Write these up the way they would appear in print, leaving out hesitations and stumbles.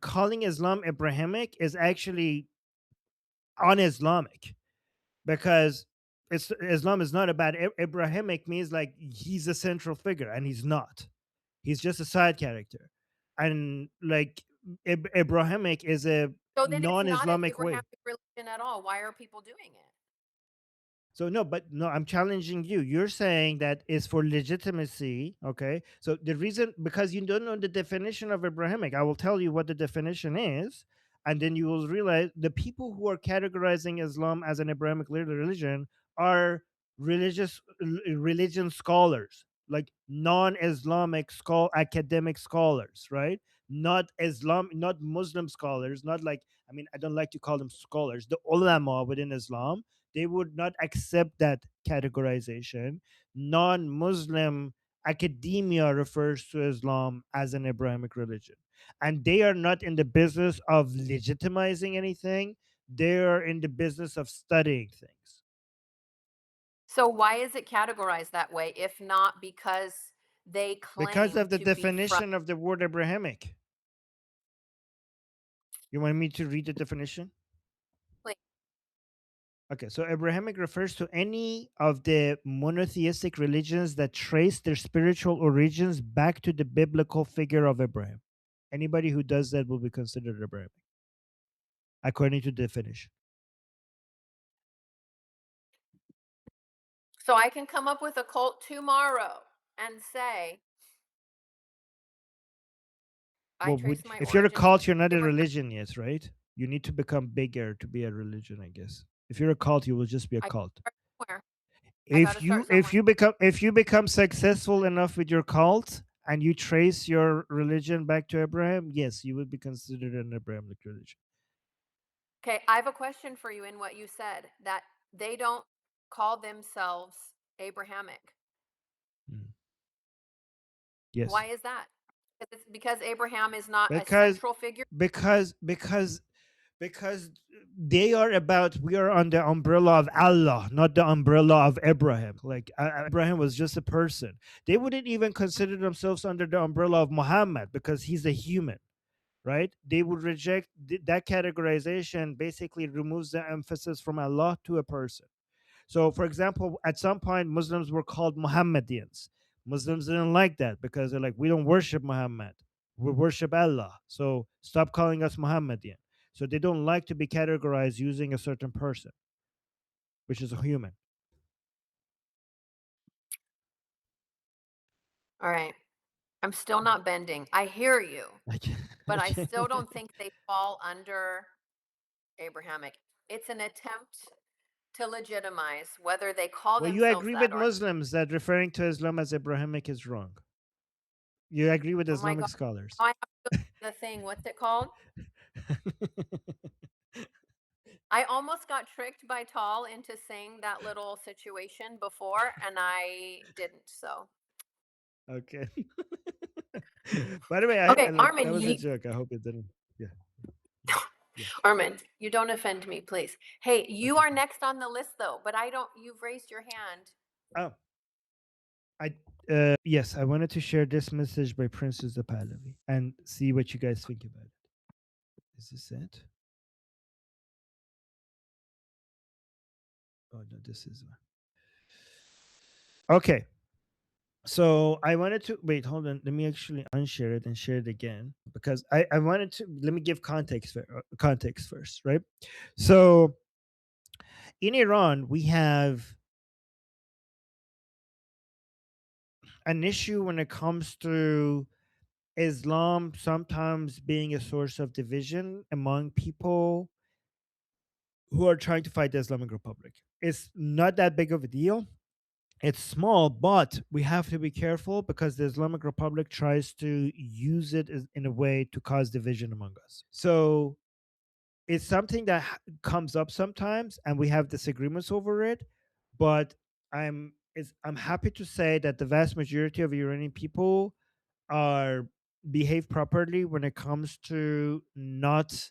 calling Islam Abrahamic is actually un-Islamic, because Islam is not about Abrahamic. Means like he's a central figure, and he's not. He's just a side character, and like Abrahamic is a So then it's not an non-Islamic way. Abrahamic religion at all. Why are people doing it? So no, but no, I'm challenging you. You're saying that is for legitimacy. Okay. So the reason, because you don't know the definition of Abrahamic, I will tell you what the definition is, and then you will realize the people who are categorizing Islam as an Abrahamic religion are religion scholars, like non-Islamic academic scholars, right? Not Islam, not Muslim scholars, not like, I mean, I don't like to call them scholars, the ulama within Islam. They would not accept that categorization. Non Muslim academia refers to Islam as an Abrahamic religion. And they are not in the business of legitimizing anything, they are in the business of studying things. So why is it categorized that way if not because they Because claim of the to be from? definition of the word Abrahamic. You want me to read the definition? Okay, so Abrahamic refers to any of the monotheistic religions that trace their spiritual origins back to the biblical figure of Abraham. Anybody who does that will be considered Abrahamic, according to definition. So I can come up with a cult tomorrow and say I Well, trace my if you're a origins back cult, you're not to a Abraham. religion yet, right? You need to become bigger to be a religion, I guess. If you're a cult, you will just be a I cult. start somewhere. I got to If you start somewhere. if you become successful enough with your cult and you trace your religion back to Abraham, yes, you would be considered an Abrahamic religion. Okay, I have a question for you in what you said that they don't call themselves Abrahamic. Mm. Yes. Why is that? Because Abraham is not a because central figure. because because because they are about, we are on the umbrella of Allah, not the umbrella of Abraham. Like Abraham was just a person. They wouldn't even consider themselves under the umbrella of Muhammad because he's a human, right? They would reject that categorization. Basically removes the emphasis from Allah to a person. So, for example, at some point, Muslims were called Muhammadiyans. Muslims didn't like that because they're like, we don't worship Muhammad, we worship Allah. So, stop calling us Muhammadian. So, they don't like to be categorized using a certain person, which is a human. All right. I'm still not bending. I hear you, I can't, I but I can't. still don't think they fall under Abrahamic. It's an attempt to legitimize whether they call Well, you themselves agree with that or. Muslims that referring to Islam as Abrahamic is wrong. You agree with Oh my Islamic god. scholars. Now I have to go to the thing. What's it called? I almost got tricked by Tall into saying that little situation before, and I didn't. So, Okay. By the way, I okay, like that Armin, was a you, joke. I hope it didn't. Yeah. Yeah. Armin, you don't offend me, please. Hey, you Okay. are next on the list, though. But I don't. You've raised your hand. Oh, I yes, I wanted to share this message by Prince Reza Pahlavi and see what you guys think about it. Is this it? Oh no, this is one. Okay. So I wanted to wait, hold on. Let me actually unshare it and share it again because I wanted to, let me give context first, right? So in Iran, we have an issue when it comes to Islam sometimes being a source of division among people who are trying to fight the Islamic Republic. It's not that big of a deal. It's small, but we have to be careful because the Islamic Republic tries to use it in a way to cause division among us. So it's something that comes up sometimes, and we have disagreements over it. But I'm happy to say that the vast majority of Iranian people are behave properly when it comes to not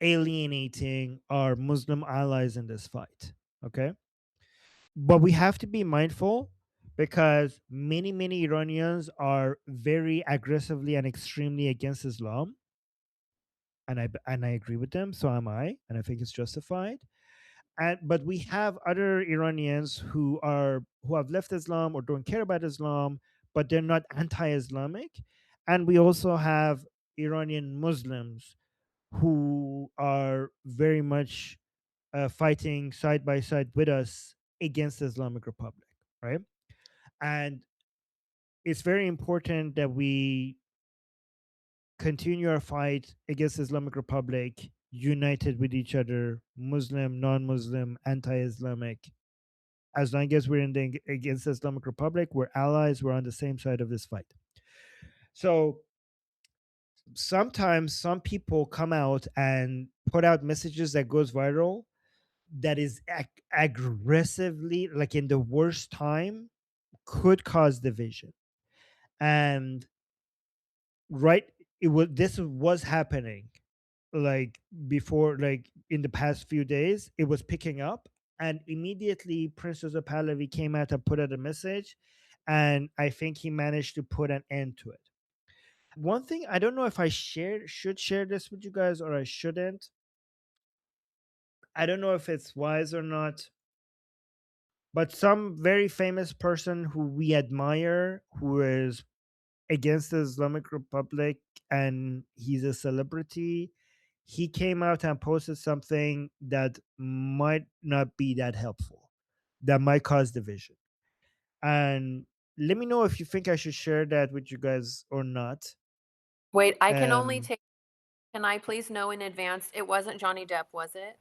alienating our Muslim allies in this fight. Okay. But we have to be mindful because many Iranians are very aggressively and extremely against Islam. and I agree with them. So am I, and I think it's justified. And but we have other Iranians who have left Islam or don't care about Islam, but they're not anti-Islamic. And we also have Iranian Muslims who are very much fighting side by side with us against the Islamic Republic, right? And it's very important that we continue our fight against the Islamic Republic united with each other, Muslim, non-Muslim, anti-Islamic. As long as we're in the against the Islamic Republic, we're allies. We're on the same side of this fight. So sometimes some people come out and put out messages that goes viral that is aggressively, like in the worst time, could cause division. And right, it was this was happening like before, like in the past few days it was picking up, and immediately Prince Reza Pahlavi came out and put out a message, and I think he managed to put an end to it. One thing, I don't know if I should share this with you guys or I shouldn't. I don't know if it's wise or not, but some very famous person who we admire, who is against the Islamic Republic and he's a celebrity, he came out and posted something that might not be that helpful, that might cause division. And let me know if you think I should share that with you guys or not. Wait, I can only Um, take can I please know in advance it wasn't Johnny Depp, was it?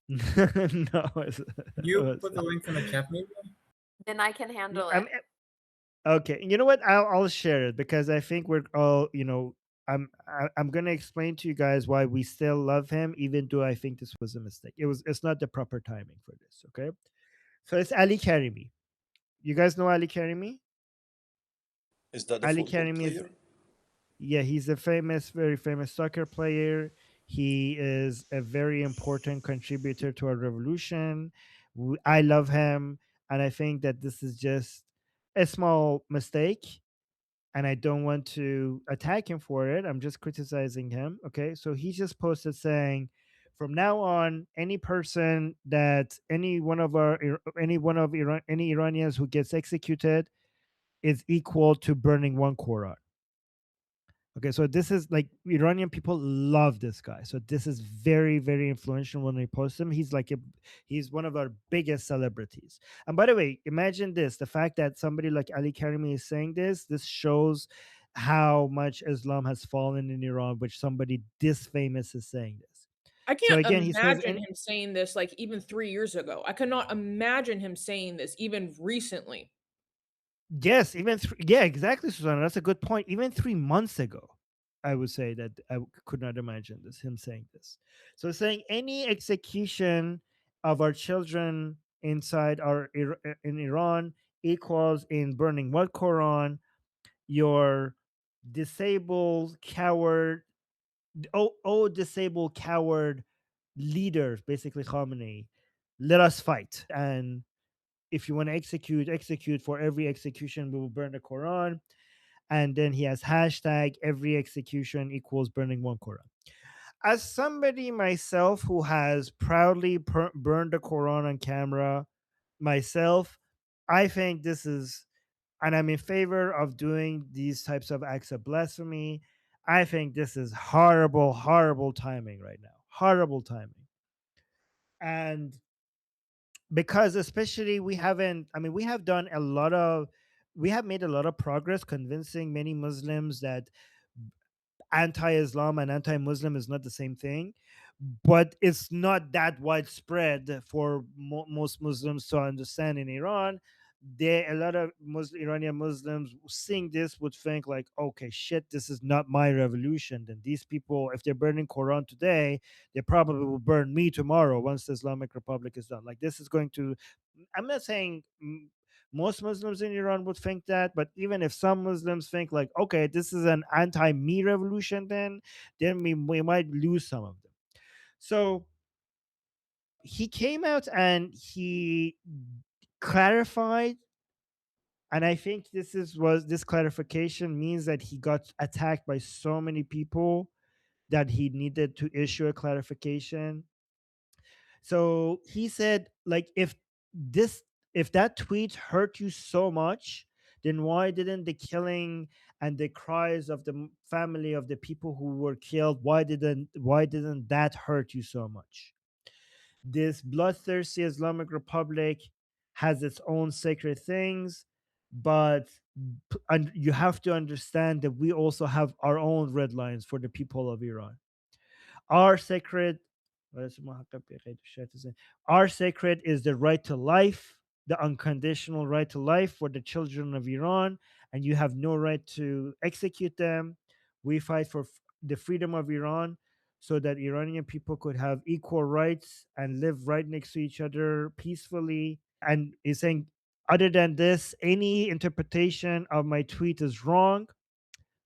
no, You put the link in the chat, maybe? Then I can handle I'm it. okay. You know what? I'll share it because I think we're all, I'm gonna explain to you guys why we still love him, even though I think this was a mistake. It's not the proper timing for this. Okay, so it's Ali Karimi. You guys know Ali Karimi? Is that the Ali football Karimi is, player? yeah, he's a famous, very famous soccer player. He is a very important contributor to our revolution. I love him, and I think that this is just a small mistake, and I don't want to attack him for it. I'm just criticizing him. Okay. So he just posted saying, from now on, any person that any Iranians who gets executed is equal to burning one Quran. Okay, so this is like Iranian people love this guy. So this is very, very influential when they post him. He's one of our biggest celebrities. And by the way, imagine this: the fact that somebody like Ali Karimi is saying this. This shows how much Islam has fallen in Iran, which somebody this famous is saying this. I So can't again, he says, imagine him saying this, like, even 3 years ago. I cannot imagine him saying this even recently. yes, yeah, exactly, Susanna. That's a good point. Even 3 months ago, I would say that could not imagine him saying this. So saying any execution of our children inside in Iran equals in burning what Quran? Your disabled coward, oh disabled coward leaders, basically Khamenei. Let us fight, and if you want to execute. For every execution, we will burn the Quran. And then he has hashtag every execution equals burning one Quran. As somebody myself who has proudly burned the Quran on camera myself, I think this is, and I'm in favor of doing these types of acts of blasphemy. I think this is horrible, horrible timing right now. Horrible timing. And because especially we have done a lot of, we have made a lot of progress convincing many Muslims that anti-Islam and anti-Muslim is not the same thing, but it's not that widespread for most Muslims to understand in Iran. There, a lot of Iranian Muslims seeing this would think like, okay, shit, this is not my revolution. Then these people, if they're burning Quran today, they probably will burn me tomorrow once the Islamic Republic is done. Like this is going to. I'm not saying most Muslims in Iran would think that, but even if some Muslims think like, okay, this is an anti-me revolution, then we might lose some of them. So he came out and he clarified, and I think this clarification means that he got attacked by so many people that he needed to issue a clarification. So he said, like, if that tweet hurt you so much, then why didn't the killing and the cries of the family of the people who were killed, why didn't that hurt you so much? This bloodthirsty Islamic Republic has its own sacred things, but and you have to understand that we also have our own red lines for the people of Iran. Our sacred our sacred is the right to life, the unconditional right to life for the children of Iran, and you have no right to execute them. We fight for the freedom of Iran so that Iranian people could have equal rights and live right next to each other peacefully. And he's saying, other than this, any interpretation of my tweet is wrong.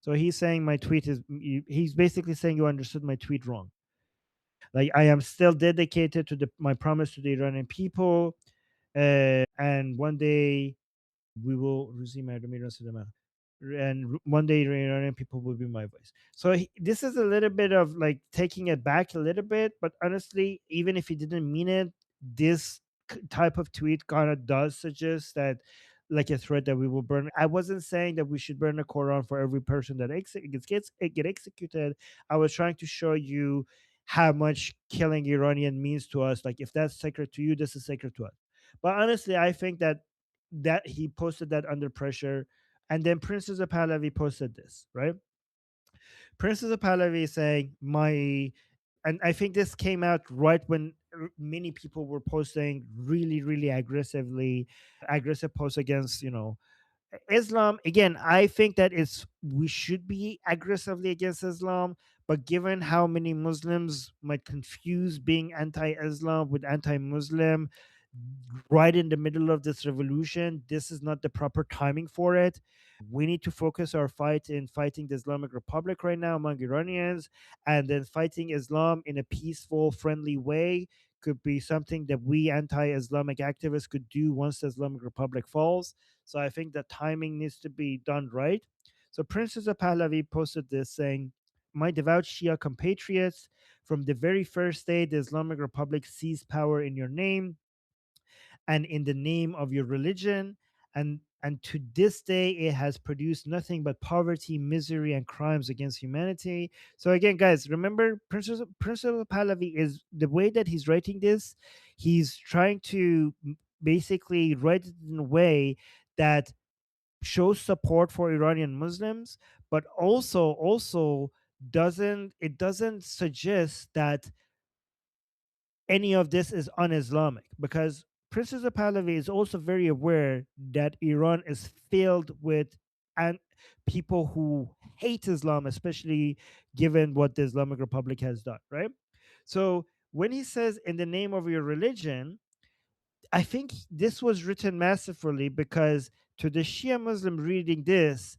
So he's saying my tweet is, he's basically saying you understood my tweet wrong. Like, I am still dedicated to my promise to the Iranian people, and one day we will receive my and one day Iranian people will be my voice. So this is a little bit of like taking it back a little bit, but honestly, even if he didn't mean it, this type of tweet kind of does suggest that, like, a threat that we will burn. I wasn't saying that we should burn the Quran for every person that get executed. I was trying to show you how much killing Iranian means to us. Like, if that's sacred to you, this is sacred to us. But honestly, I think that he posted that under pressure. And then Prince Reza Pahlavi posted this, right? Prince Reza Pahlavi is saying, and I think this came out right when many people were posting really, really aggressive posts against, Islam. Again, I think that we should be aggressively against Islam, but given how many Muslims might confuse being anti-Islam with anti-Muslim right in the middle of this revolution, this is not the proper timing for it. We need to focus our fight in fighting the Islamic Republic right now among Iranians, and then fighting Islam in a peaceful, friendly way could be something that we anti-Islamic activists could do once the Islamic Republic falls. So I think the timing needs to be done right. So Prince Reza Pahlavi posted this saying, my devout Shia compatriots, from the very first day the Islamic Republic seized power in your name and in the name of your religion, and to this day it has produced nothing but poverty, misery, and crimes against humanity. So again, guys, remember, Prince Pahlavi, is the way that he's writing this, he's trying to basically write it in a way that shows support for Iranian Muslims, but also doesn't suggest that any of this is un-Islamic, because Princess Pahlavi is also very aware that Iran is filled with and people who hate Islam, especially given what the Islamic Republic has done, right? So when he says in the name of your religion, I think this was written masterfully, because to the Shia Muslim reading this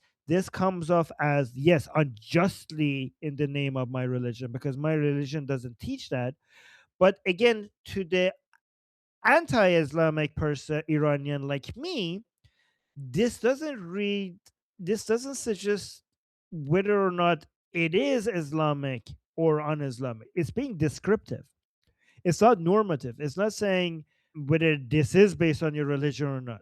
comes off as, yes, unjustly in the name of my religion, because my religion doesn't teach that. But again, to the anti-Islamic person, Iranian like me, this doesn't read, this doesn't suggest whether or not it is Islamic or un-Islamic. It's being descriptive. It's not normative. It's not saying whether this is based on your religion or not.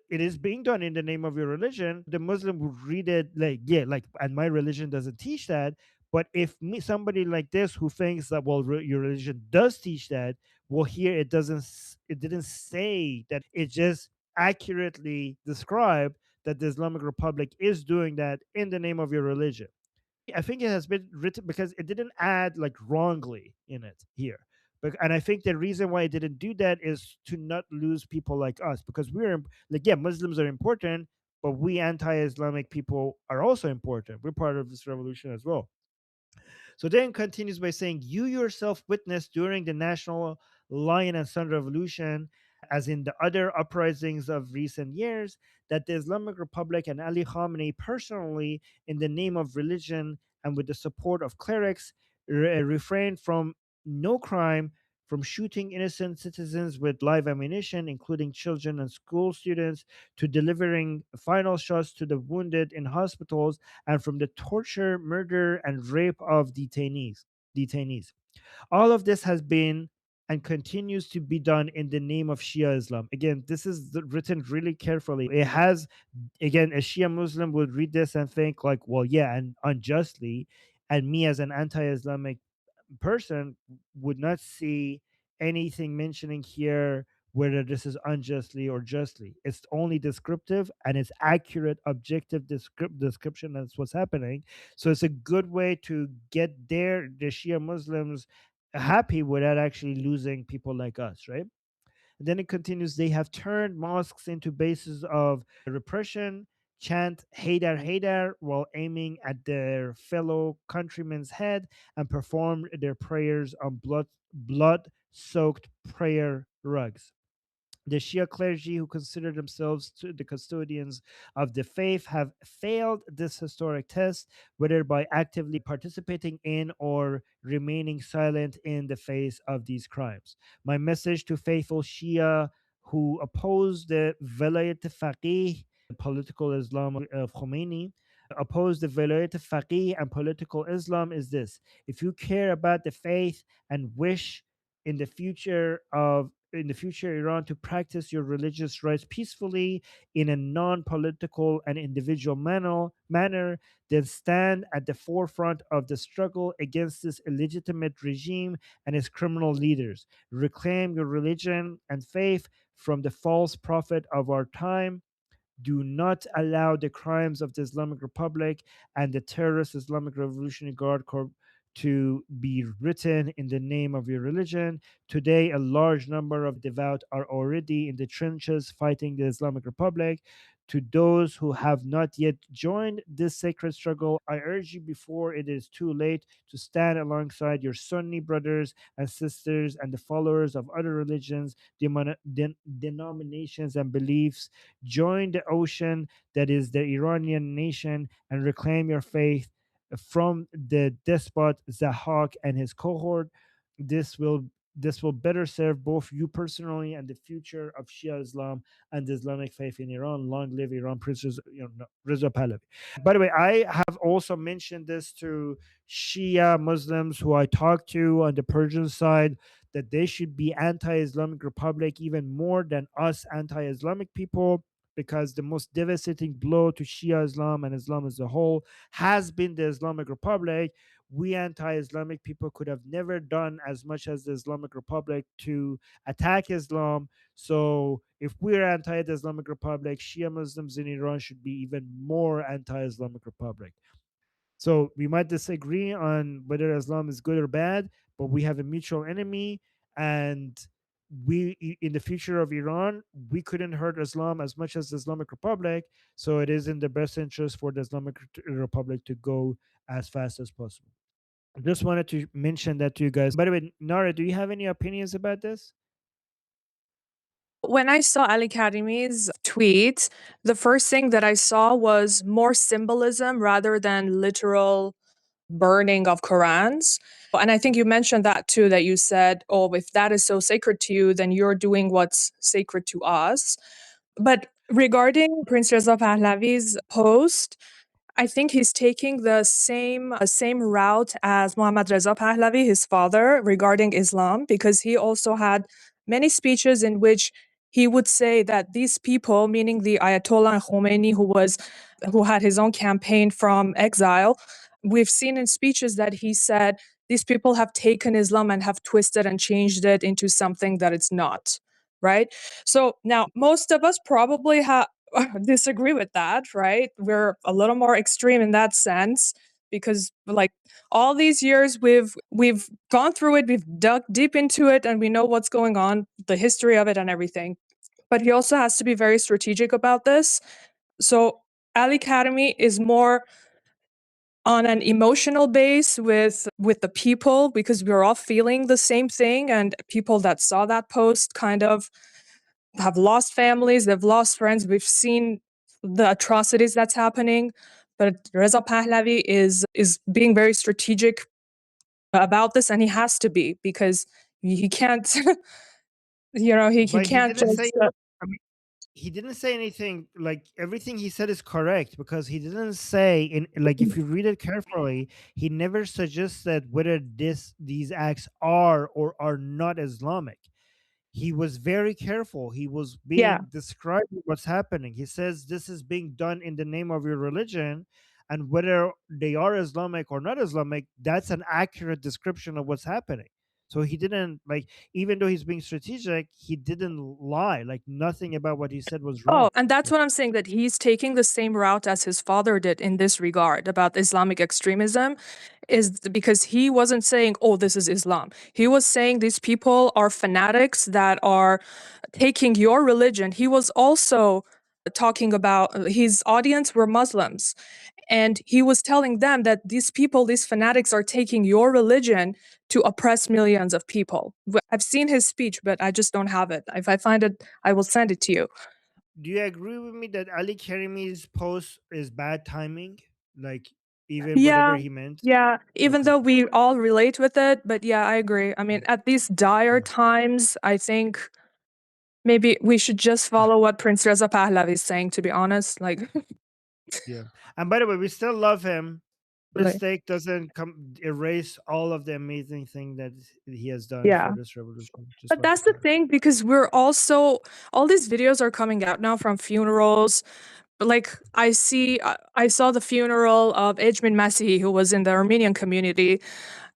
It is being done in the name of your religion. The Muslim would read it like, yeah, like, and my religion doesn't teach that. But if somebody like this who thinks that, well, your religion does teach that, well, here it didn't say that. It just accurately described that the Islamic Republic is doing that in the name of your religion. I think it has been written because it didn't add like wrongly in it here. But, and I think the reason why it didn't do that is to not lose people like us, because we're like, yeah, Muslims are important, but we anti-Islamic people are also important. We're part of this revolution as well. So then continues by saying, you yourself witnessed during the National Lion and Sun Revolution, as in the other uprisings of recent years, that the Islamic Republic and Ali Khamenei personally, in the name of religion and with the support of clerics, refrained from no crime, from shooting innocent citizens with live ammunition, including children and school students, to delivering final shots to the wounded in hospitals, and from the torture, murder, and rape of detainees. All of this has been and continues to be done in the name of Shia Islam. Again, this is written really carefully. It has, again, a Shia Muslim would read this and think like, well, yeah, and unjustly. And me as an anti-Islamic person would not see anything mentioning here whether this is unjustly or justly. It's only descriptive and it's accurate, objective description. That's what's happening. So it's a good way to get the Shia Muslims happy without actually losing people like us, right? And then it continues, they have turned mosques into bases of repression, chant Haydar Haydar while aiming at their fellow countrymen's head, and perform their prayers on blood-soaked prayer rugs. The Shia clergy, who consider themselves the custodians of the faith, have failed this historic test, whether by actively participating in or remaining silent in the face of these crimes. My message to faithful Shia who oppose the Velayat Faqih, political Islam of Khomeini, oppose the Velayat Faqih and political Islam is this: if you care about the faith and wish in the future Iran to practice your religious rights peacefully in a non-political and individual manner, then stand at the forefront of the struggle against this illegitimate regime and its criminal leaders. Reclaim your religion and faith from the false prophet of our time. Do not allow the crimes of the Islamic Republic and the terrorist Islamic Revolutionary Guard Corps to be written in the name of your religion. Today, a large number of devout are already in the trenches fighting the Islamic Republic. To those who have not yet joined this sacred struggle, I urge you before it is too late to stand alongside your Sunni brothers and sisters and the followers of other religions, denominations, and beliefs. Join the ocean that is the Iranian nation and reclaim your faith from the despot Zahak and his cohort. This will better serve both you personally and the future of Shia Islam and the Islamic faith in Iran. Long live Iran, Prince Reza Pahlavi. By the way, I have also mentioned this to Shia Muslims who I talked to on the Persian side, that they should be anti-Islamic Republic even more than us anti-Islamic people, because the most devastating blow to Shia Islam and Islam as a whole has been the Islamic Republic. We anti-Islamic people could have never done as much as the Islamic Republic to attack Islam. So if we're anti-Islamic Republic, Shia Muslims in Iran should be even more anti-Islamic Republic. So we might disagree on whether Islam is good or bad, but we have a mutual enemy, and in the future of Iran, we couldn't hurt Islam as much as the Islamic Republic. So it is in the best interest for the Islamic Republic to go as fast as possible. I just wanted to mention that to you guys. By the way, Nara, do you have any opinions about this? When I saw Ali Karimi's tweet, the first thing that I saw was more symbolism rather than literal burning of Qurans. And I think you mentioned that too, that you said, oh, if that is so sacred to you, then you're doing what's sacred to us. But regarding Prince Reza Pahlavi's post, I think he's taking the same route as Muhammad Reza Pahlavi, his father, regarding Islam, because he also had many speeches in which he would say that these people, meaning the Ayatollah Khomeini, who had his own campaign from exile, we've seen in speeches that he said these people have taken Islam and have twisted and changed it into something that it's not. Right? So now most of us probably disagree with that, right? We're a little more extreme in that sense because like all these years we've gone through it, we've dug deep into it, and we know what's going on, the history of it and everything. But he also has to be very strategic about this. So Ali Karimi is more on an emotional base with the people, because we're all feeling the same thing, and people that saw that post kind of have lost families, they've lost friends. We've seen the atrocities that's happening. But Reza Pahlavi is being very strategic about this, and he has to be, because He can't, he But he can't didn't say. just. I mean, he didn't say anything. Like everything he said is correct because he didn't say in like if you read it carefully, he never suggested whether these acts are or are not Islamic. He was very careful. He was Yeah. being describing what's happening. He says this is being done in the name of your religion, and whether they are Islamic or not Islamic, that's an accurate description of what's happening. So he didn't like, even though he's being strategic, he didn't lie. Like nothing about what he said was Oh, wrong. and that's what I'm saying, that he's taking the same route as his father did in this regard about Islamic extremism, is because he wasn't saying, oh, this is Islam. He was saying these people are fanatics that are taking your religion. He was also talking about his audience were Muslims. And he was telling them that these people, these fanatics, are taking your religion to oppress millions of people. I've seen his speech, but I just don't have it. If I find it, I will send it to you. Do you agree with me that Ali Karimi's post is bad timing? Like even whatever Yeah, he meant? yeah. Even Okay. though we all relate with it, but yeah, I agree. I mean, at these dire Yeah. times, I think maybe we should just follow what Prince Reza Pahlavi is saying, to be honest. Like, Yeah. And by the way, we still love him. like, Mistake doesn't erase all of the amazing thing that he has done yeah. for this revolution. Just But want to that's the clarify. thing, because we're also, all these videos are coming out now from funerals. Like I saw the funeral of Ejmin Masihi, who was in the Armenian community,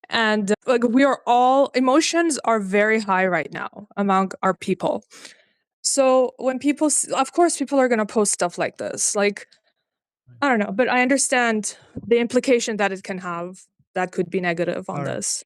and like we are all, emotions are very high right now among our people. So when people, of course, people are gonna post stuff like this. Like, I don't know, but I understand the implication that it can have. That could be negative on All right. this.